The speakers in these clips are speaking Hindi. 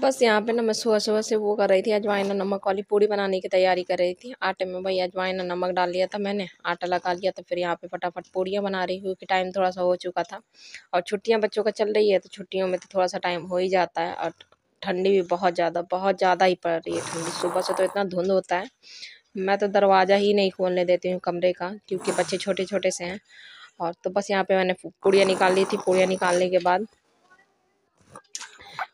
बस यहाँ पे ना मैं सुबह सुबह से वो कर रही थी, अजवाइन और नमक वाली पूड़ी बनाने की तैयारी कर रही थी। आटे में भाई अजवाइन और नमक डाल लिया था मैंने, आटा लगा लिया, तो फिर यहाँ पे फटाफट पूड़ियाँ बना रही, क्योंकि टाइम थोड़ा सा हो चुका था और छुट्टियाँ बच्चों का चल रही है, तो छुट्टियों में तो थोड़ा सा टाइम हो ही जाता है। और ठंडी भी बहुत ज़्यादा ही पड़ रही है ठंडी, सुबह से तो इतना धुंध होता है, मैं तो दरवाज़ा ही नहीं खोलने देती हूँ कमरे का, क्योंकि बच्चे छोटे छोटे से हैं। और तो बस यहाँ पे मैंने पूड़ियाँ निकाल ली थी। पूड़ियाँ निकालने के बाद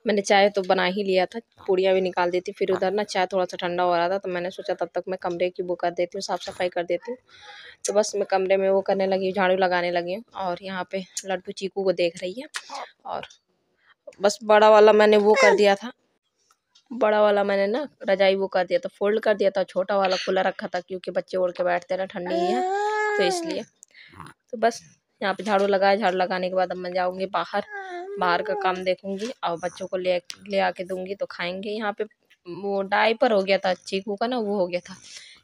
मैंने चाय तो बना ही लिया था, पूड़ियाँ भी निकाल दी थी। फिर उधर ना चाय थोड़ा सा ठंडा हो रहा था, तो मैंने सोचा तब तक मैं कमरे की वो कर देती हूँ, साफ़ सफाई कर देती हूँ। तो बस मैं कमरे में वो करने लगी, झाड़ू लगाने लगी हूँ। और यहाँ पे लड्डू चीकू को देख रही है। और बस बड़ा वाला मैंने वो कर दिया था, बड़ा वाला मैंने ना रजाई वो कर दिया था, फोल्ड कर दिया था। छोटा वाला खुला रखा था, क्योंकि बच्चे ओढ़ के बैठते हैं ना, ठंडी ही है तो इसलिए। तो बस यहाँ पे झाड़ू लगाया, झाड़ू लगाने के बाद अब मैं जाऊँगी बाहर, बाहर का काम देखूंगी और बच्चों को ले आके दूंगी तो खाएंगे। यहाँ पे वो डायपर हो गया था चीकू का ना, वो हो गया था,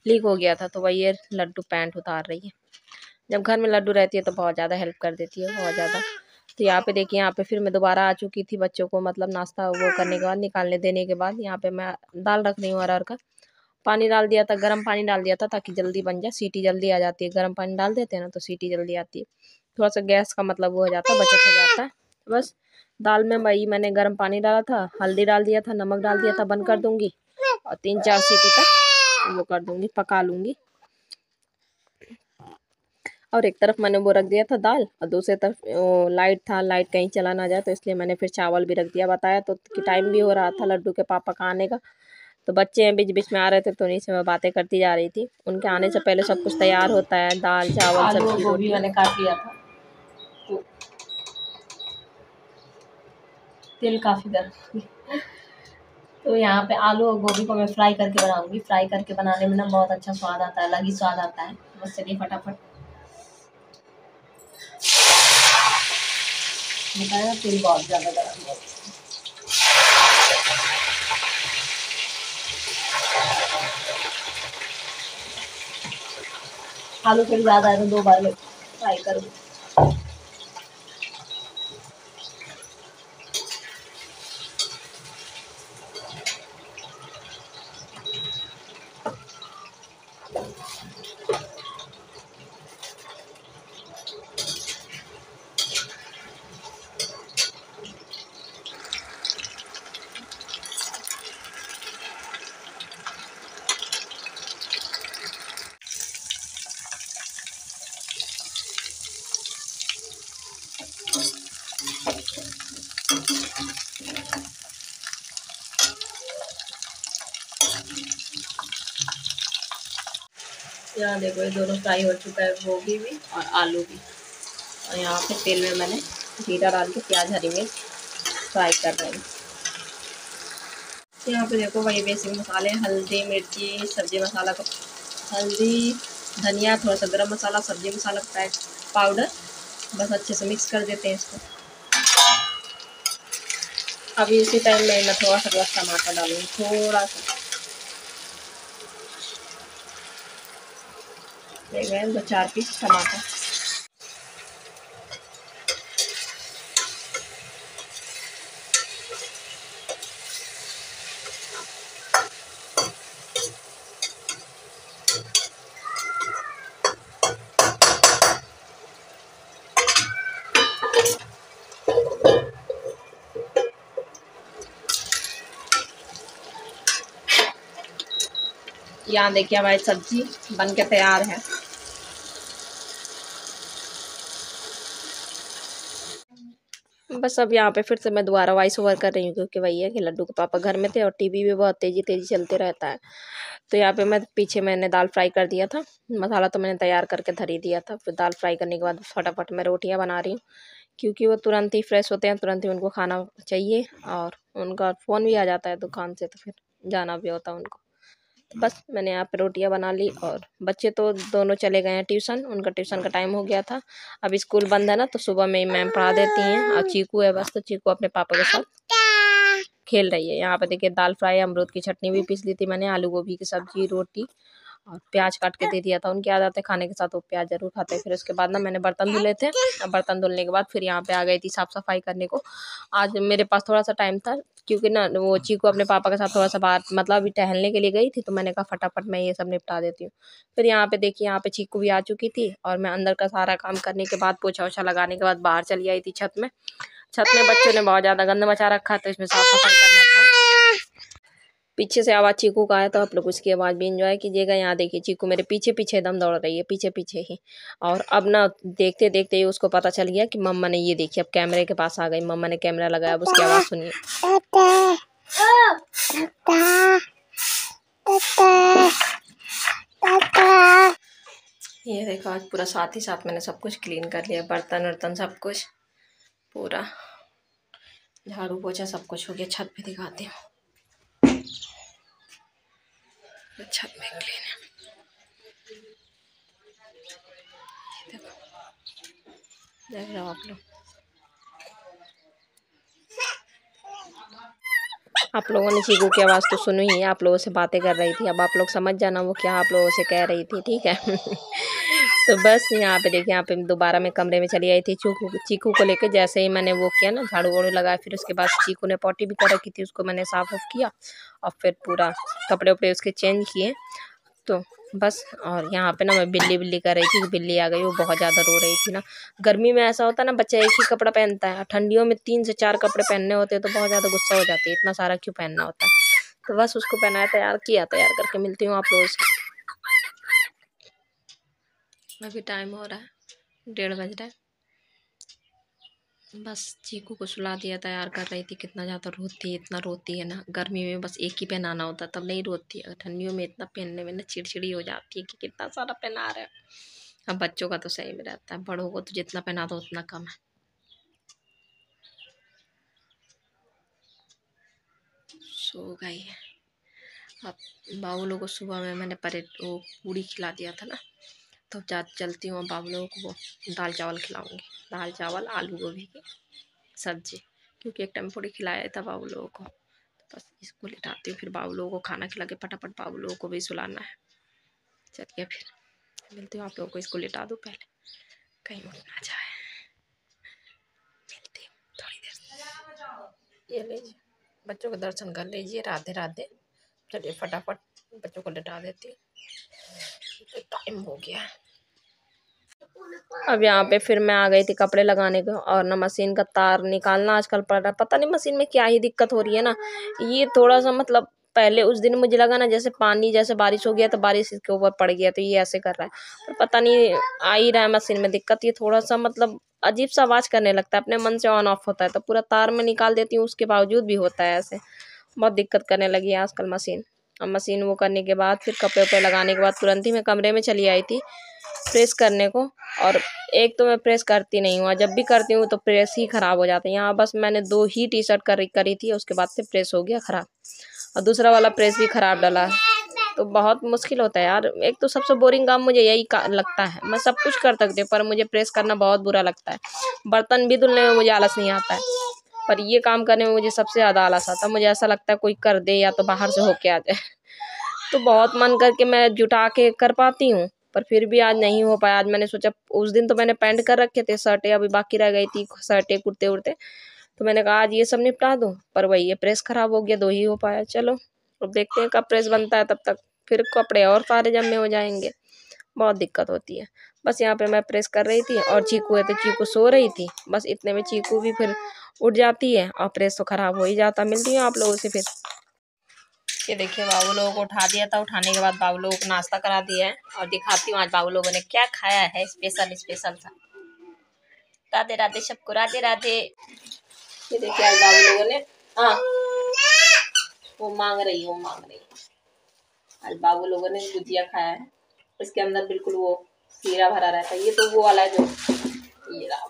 लीक हो गया था, तो वही ये लड्डू पैंट उतार रही है। जब घर में लड्डू रहती है तो बहुत ज़्यादा हेल्प कर देती है, बहुत ज़्यादा। तो यहाँ पे देखिए, यहाँ पे फिर मैं दोबारा आ चुकी थी बच्चों को, मतलब नाश्ता वो करने के बाद, निकालने देने के बाद। यहाँ पे मैं दाल रख रही हूँ अरहर का। पानी डाल दिया था, गर्म पानी डाल दिया था, ताकि जल्दी बन जाए, सीटी जल्दी आ जाती है। गर्म पानी डाल देते हैं ना तो सीटी जल्दी आती है, थोड़ा सा गैस का मतलब वो हो जाता है, बचत हो जाता है। बस दाल में मैंने गर्म पानी डाला था, हल्दी डाल दिया था, नमक डाल दिया था, बंद कर दूंगी और 3-4 सीटी तक वो कर दूंगी, पका लूँगी। और एक तरफ मैंने वो रख दिया था दाल, और दूसरी तरफ लाइट था, लाइट कहीं चला ना जाए, तो इसलिए मैंने फिर चावल भी रख दिया। बताया तो कि टाइम भी हो रहा था लड्डू के पापा का आने का, तो बच्चे बीच बीच में आ रहे थे, तो उन्हीं से मैं बातें करती जा रही थी। उनके आने से पहले सब कुछ तैयार होता है, दाल चावल सब्जी रोटी मैंने काट लिया था। तो तेल काफ़ी गर्म, तो यहाँ पे आलू और गोभी को मैं फ्राई करके बनाऊंगी। फ्राई करके बनाने में ना बहुत अच्छा स्वाद आता है, अलग ही स्वाद आता है। बस चलिए फटाफट बताया, तेल बहुत ज़्यादा गर्म है। आलू थोड़ी ज़्यादा है तो 2 बार फ्राई करूँगी। यहाँ देखो ये दोनों फ्राई हो चुका है, गोभी भी और आलू भी। और यहाँ पे तेल में मैंने जीरा डाल के प्याज हरी मिर्च फ्राई कर रही हूँ। यहाँ पे देखो वही बेसिक मसाले, हल्दी मिर्ची सब्जी मसाला का, हल्दी धनिया, थोड़ा सा गरम मसाला, सब्जी मसाला पाउडर, बस अच्छे से मिक्स कर देते हैं इसको। अभी इसी टाइम में मैं थोड़ा सा बस टमाटर डालूंगी, थोड़ा सा, ले गए 2-4 पीस टमाटर। यहाँ देखिए हमारी सब्जी बन के तैयार है। बस अब यहाँ पे फिर से मैं दोबारा वॉइस ओवर कर रही हूँ, क्योंकि वही है कि लड्डू के पापा घर में थे और टीवी भी बहुत तेज़ी तेज़ी चलते रहता है। तो यहाँ पे मैंने दाल फ्राई कर दिया था, मसाला तो मैंने तैयार करके धर ही दिया था। फिर दाल फ्राई करने के बाद फटाफट मैं रोटियाँ बना रही हूँ, क्योंकि वो तुरंत ही फ्रेश होते हैं, तुरंत ही उनको खाना चाहिए और उनका फ़ोन भी आ जाता है दुकान से, तो फिर जाना भी होता है उनको। तो बस मैंने यहाँ पे रोटियाँ बना ली और बच्चे तो दोनों चले गए हैं ट्यूशन, उनका ट्यूशन का टाइम हो गया था। अब स्कूल बंद है ना, तो सुबह में ही मैम पढ़ा देती हैं और चीकू है बस, तो चीकू अपने पापा के साथ खेल रही है। यहाँ पे देखिए दाल फ्राई, अमरूद की चटनी भी पीस ली थी मैंने, आलू गोभी की सब्जी, रोटी और प्याज काट के दे दिया था। उनकी आदत है खाने के साथ वो प्याज जरूर खाते हैं। फिर उसके बाद ना मैंने बर्तन धुले थे, अब बर्तन धुलने के बाद फिर यहाँ पे आ गई थी साफ़ सफाई करने को। आज मेरे पास थोड़ा सा टाइम था, क्योंकि ना वो चीकू अपने पापा के साथ थोड़ा सा बाहर मतलब अभी टहलने के लिए गई थी, तो मैंने कहा फटाफट मैं ये सब निपटा देती हूँ। फिर यहाँ पे देखिए, यहाँ पे चीकू भी आ चुकी थी और मैं अंदर का सारा काम करने के बाद, पोछा वोछा लगाने के बाद बाहर चली आई थी छत में। छत में बच्चों ने बहुत ज़्यादा गंद मचा रखा, तो इसमें साफ़ सफाई करना था। पीछे से आवाज़ चीकू का आया, तो आप लोग उसकी आवाज़ भी एंजॉय कीजिएगा। यहाँ देखिए चीकू मेरे पीछे पीछे एकदम दौड़ रही है, पीछे पीछे ही। और अब ना देखते देखते ही उसको पता चल गया कि मम्मा ने, ये देखिए अब कैमरे के पास आ गई, मम्मा ने कैमरा लगाया। अब उसकी आवाज़ सुनिए। ये देखो आज पूरा साथ ही साथ मैंने सब कुछ क्लीन कर लिया, बर्तन वर्तन सब कुछ पूरा झाड़ू पोछा सब कुछ हो गया। छत पे दिखाती हूँ, छत में क्लीन है, देखो देख रहे हो आप लोग। आप लोगों ने चीकू की आवाज़ तो सुनी ही है, आप लोगों से बातें कर रही थी। अब आप लोग समझ जाना वो क्या आप लोगों से कह रही थी, ठीक है। तो बस यहाँ पे देखिए, यहाँ पे दोबारा मैं कमरे में चली आई थी चीकू को लेकर। जैसे ही मैंने वो किया ना, झाड़ू वाड़ू लगाया, फिर उसके बाद चीकू ने पॉटी भी कर रखी थी, उसको मैंने साफ ऑफ किया और फिर पूरा कपड़े उपड़े उसके चेंज किए। तो बस, और यहाँ पे ना मैं बिल्ली कर रही थी, बिल्ली आ गई, वो बहुत ज़्यादा रो रही थी ना। गर्मी में ऐसा होता है ना, बच्चा एक ही कपड़ा पहनता है, ठंडियों में 3 से 4 कपड़े पहनने होते हैं, तो बहुत ज़्यादा गुस्सा हो जाती है, इतना सारा क्यों पहनना होता है। तो बस उसको पहनाया, तैयार किया, तैयार करके मिलती हूँ आप लोगों से। अभी टाइम हो रहा है 1:30 बज रहा है। बस चीकू को सुला दिया, तैयार कर रही थी। कितना ज़्यादा रोती है, इतना रोती है ना। गर्मी में बस एक ही पहनाना होता तब नहीं रोती है, ठंडियों में इतना पहनने में ना चिड़चिड़ी हो जाती है कि कितना सारा पहना रहे हैं। अब बच्चों का तो सही में रहता है, बड़ों को तो जितना पहना दो उतना कम है। सो गई है। अब बाबू को सुबह में मैंने वो पूड़ी खिला दिया था ना, तो चलती हूँ बाबू लोगों को वो दाल चावल खिलाऊंगी, दाल चावल आलू गोभी की सब्जी, क्योंकि एक टाइम पूड़ी खिलाया था बाबू लोगों को। तो बस इसको लिटाती हूँ, फिर बाबू लोगों को खाना खिला के फटाफट बाबू लोगों को भी सुलाना है। चलिए फिर मिलती हूँ आप लोगों को, इसको लिटा दूँ पहले, कहीं उठ ना जाए। मिलती हूँ थोड़ी देर। ये लीजिए, बच्चों के दर्शन कर लीजिए, राधे राधे। चलिए फटाफट बच्चों को लिटा देती हूँ, तो टाइम हो गया है। अब यहाँ पे फिर मैं आ गई थी कपड़े लगाने को, और ना मशीन का तार निकालना आजकल पड़ रहा है। पता नहीं मशीन में क्या ही दिक्कत हो रही है ना, ये थोड़ा सा मतलब पहले उस दिन मुझे लगा ना जैसे पानी, जैसे बारिश हो गया तो बारिश इसके ऊपर पड़ गया, तो ये ऐसे कर रहा है। पर पता नहीं आ ही रहा है मशीन में दिक्कत, ये थोड़ा सा मतलब अजीब सा आवाज़ करने लगता है, अपने मन से ऑन ऑफ होता है, तो पूरा तार में निकाल देती हूँ, उसके बावजूद भी होता है ऐसे। बहुत दिक्कत करने लगी है आजकल मशीन। अब मशीन वो करने के बाद फिर कपड़े उपड़े लगाने के बाद तुरंत ही मैं कमरे में चली आई थी प्रेस करने को। और एक तो मैं प्रेस करती नहीं हूँ, जब भी करती हूँ तो प्रेस ही ख़राब हो जाते हैं। यहाँ बस मैंने 2 ही टी शर्ट करी थी, उसके बाद से प्रेस हो गया ख़राब, और दूसरा वाला प्रेस भी ख़राब डला। तो बहुत मुश्किल होता है यार। एक तो सबसे बोरिंग काम मुझे यही लगता है। मैं सब कुछ कर सकती हूँ, पर मुझे प्रेस करना बहुत बुरा लगता है। बर्तन भी धुलने में मुझे आलस नहीं आता है, पर ये काम करने में मुझे सबसे ज़्यादा आलस आता है। मुझे ऐसा लगता है कोई कर दे या तो बाहर से होके आ जाए। तो बहुत मन करके मैं जुटा के कर पाती हूँ, पर फिर भी आज नहीं हो पाया। आज मैंने सोचा, उस दिन तो मैंने पैंट कर रखे थे, शर्टें अभी बाकी रह गई थी, शर्टें कुर्ते उर्ते, तो मैंने कहा आज ये सब निपटा दूँ, पर वही ये प्रेस ख़राब हो गया, 2 ही हो पाया। चलो अब देखते हैं कब प्रेस बनता है, तब तक फिर कपड़े और सारे जमे हो जाएंगे, बहुत दिक्कत होती है। बस यहाँ पे मैं प्रेस कर रही थी, और चीकू है तो चीकू सो रही थी, बस इतने में चीकू भी फिर उठ जाती है और प्रेस तो ख़राब हो ही जाता। मिलती हूँ आप लोगों से फिर। ये देखिए बाबू लोगों को उठा दिया था। उठाने के बाद बाबू लोगों को नाश्ता करा दिया है और दिखाती हूँ आज बाबू लोगों ने क्या खाया है स्पेशल स्पेशल सा। राधे राधे सबको, राधे राधे। ये देखिए आज बाबू लोगों ने, हाँ वो मांग रही है, वो मांग रही है। आज बाबू लोगों ने गुजिया खाया है, इसके अंदर बिल्कुल वो हीरा भरा रहता है। ये तो वो वाला है जो ये रहा,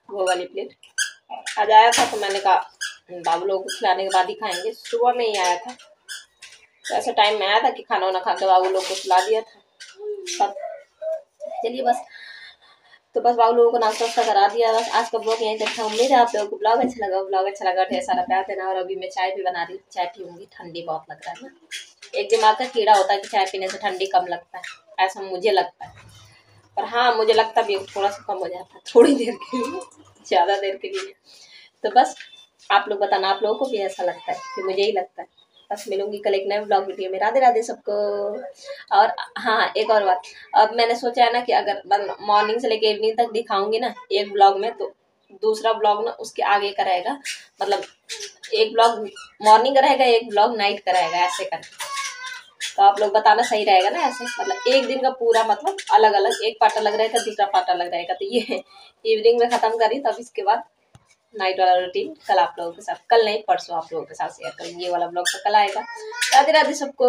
वो वाली प्लेट। आज आया था तो मैंने कहा बाबू लोगों को खिलाने के बाद ही खाएंगे। सुबह में ही आया था तो ऐसा टाइम में आया था कि खाना वाना खा के बाबू लोग को खिला दिया था सब। चलिए बस, तो बस बाबू लोगों को नाश्ता वास्ता करा दिया। बस आज का ब्लॉग यहीं तक था। उम्मीद है आप लोगों को ब्लॉग अच्छा लगा। ब्लॉग अच्छा लगा ढेर सारा प्यार देना। और अभी मैं चाय भी बना रही हूँ, चाय पीऊंगी, ठंडी बहुत लग रहा है ना। एक दिमाग का कीड़ा होता है कि चाय पीने से ठंडी कम लगता है, ऐसा मुझे लगता है। पर हाँ मुझे लगता भी थोड़ा सा कम हो जाता है थोड़ी देर के लिए, ज़्यादा देर के लिए। तो बस आप लोग बताना आप लोगों को भी ऐसा लगता है कि मुझे ही लगता है। बस मिलूंगी कल एक नए ब्लॉग वीडियो में। राधे राधे सबको। और हाँ एक और बात, अब मैंने सोचा है ना कि अगर मॉर्निंग से लेके इवनिंग तक दिखाऊंगी ना एक ब्लॉग में, तो दूसरा ब्लॉग ना उसके आगे का रहेगा। मतलब एक ब्लॉग मॉर्निंग का रहेगा, एक ब्लॉग नाइट का रहेगा, ऐसे करके। तो आप लोग बताना सही रहेगा ना ऐसे, मतलब एक दिन का पूरा मतलब अलग अलग, एक पार्ट अलग रहेगा दूसरा पार्ट अलग रहेगा। तो ये इवनिंग में खत्म करी, तब इसके बाद नाइट वाला रूटीन कल आप लोगों के साथ, कल नहीं परसों आप लोगों के साथ शेयर करेंगे। ये वाला ब्लॉग तो कल आएगा। राधे राधे सबको।